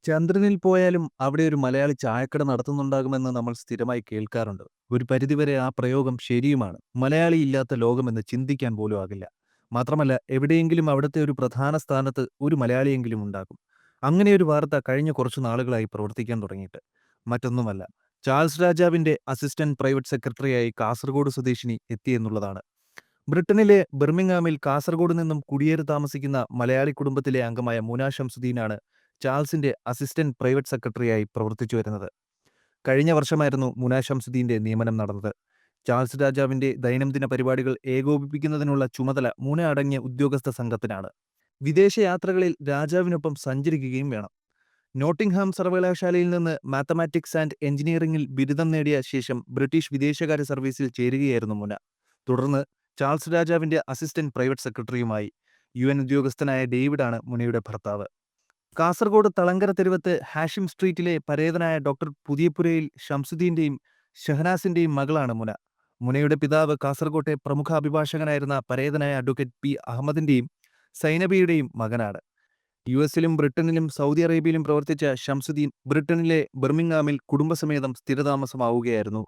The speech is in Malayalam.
ചന്ദ്രനിൽ പോയാലും അവിടെ ഒരു മലയാളി ചായക്കട നടത്തുന്നുണ്ടാകുമെന്ന് നമ്മൾ സ്ഥിരമായി കേൾക്കാറുണ്ട്. ഒരു പരിധിവരെ ആ പ്രയോഗം ശരിയുമാണ്. മലയാളി ഇല്ലാത്ത ലോകമെന്ന് ചിന്തിക്കാൻ പോലും ആകില്ല. മാത്രമല്ല, എവിടെയെങ്കിലും അവിടുത്തെ ഒരു പ്രധാന സ്ഥാനത്ത് ഒരു മലയാളിയെങ്കിലും ഉണ്ടാകും. അങ്ങനെയൊരു വാർത്ത കഴിഞ്ഞ കുറച്ചു നാളുകളായി പ്രവർത്തിക്കാൻ തുടങ്ങിയിട്ട്. മറ്റൊന്നുമല്ല, ചാൾസ് രാജാവിന്റെ അസിസ്റ്റന്റ് പ്രൈവറ്റ് സെക്രട്ടറിയായി കാസർഗോഡ് സ്വദേശിനി എത്തിയെന്നുള്ളതാണ്. ബ്രിട്ടനിലെ ബിർമിംഗ്ഹാമിൽ കാസർഗോഡ് നിന്നും കുടിയേറി താമസിക്കുന്ന മലയാളി കുടുംബത്തിലെ അംഗമായ മുന ഷംസുദ്ദീനാണ് ചാൾസിന്റെ അസിസ്റ്റന്റ് പ്രൈവറ്റ് സെക്രട്ടറിയായി പ്രവർത്തിച്ചു വരുന്നത്. കഴിഞ്ഞ വർഷമായിരുന്നു മുന ഷംസുദ്ദീന്റെ നിയമനം നടന്നത്. ചാൾസ് രാജാവിന്റെ ദൈനംദിന പരിപാടികൾ ഏകോപിപ്പിക്കുന്നതിനുള്ള ചുമതല മുന അടങ്ങിയ ഉദ്യോഗസ്ഥ സംഘത്തിനാണ്. വിദേശയാത്രകളിൽ രാജാവിനൊപ്പം സഞ്ചരിക്കുകയും വേണം. നോട്ടിംഗ്ഹാം സർവകലാശാലയിൽ നിന്ന് മാത്തമാറ്റിക്സ് ആൻഡ് എഞ്ചിനീയറിംഗിൽ ബിരുദം നേടിയ ശേഷം ബ്രിട്ടീഷ് വിദേശകാര്യ സർവീസിൽ ചേരുകയായിരുന്നു മുന. തുടർന്ന് ചാൾസ് രാജാവിന്റെ അസിസ്റ്റന്റ് പ്രൈവറ്റ് സെക്രട്ടറിയുമായി. UN ഉദ്യോഗസ്ഥനായ ഡേവിഡാണ് മുനയുടെ ഭർത്താവ്. കാസർഗോഡ് തളങ്കര തെരുവത്ത് ഹാഷിം സ്ട്രീറ്റിലെ പരേതനായ ഡോക്ടർ പുതിയപുരയിൽ ഷംസുദ്ദീന്റെയും ഷഹനാസിന്റെയും മകളാണ് മുന. മുനയുടെ പിതാവ് കാസർഗോട്ടെ പ്രമുഖ അഭിഭാഷകനായിരുന്ന പരേതനായ അഡ്വക്കേറ്റ് അഹമ്മദിന്റെയും സൈനബിയുടെയും മകനാണ്. US-ലും ബ്രിട്ടനിലും സൗദി അറേബ്യയിലും പ്രവർത്തിച്ച ഷംസുദ്ദീൻ ബ്രിട്ടനിലെ ബിർമിംഗ്ഹാമിൽ കുടുംബസമേതം സ്ഥിരതാമസമാവുകയായിരുന്നു.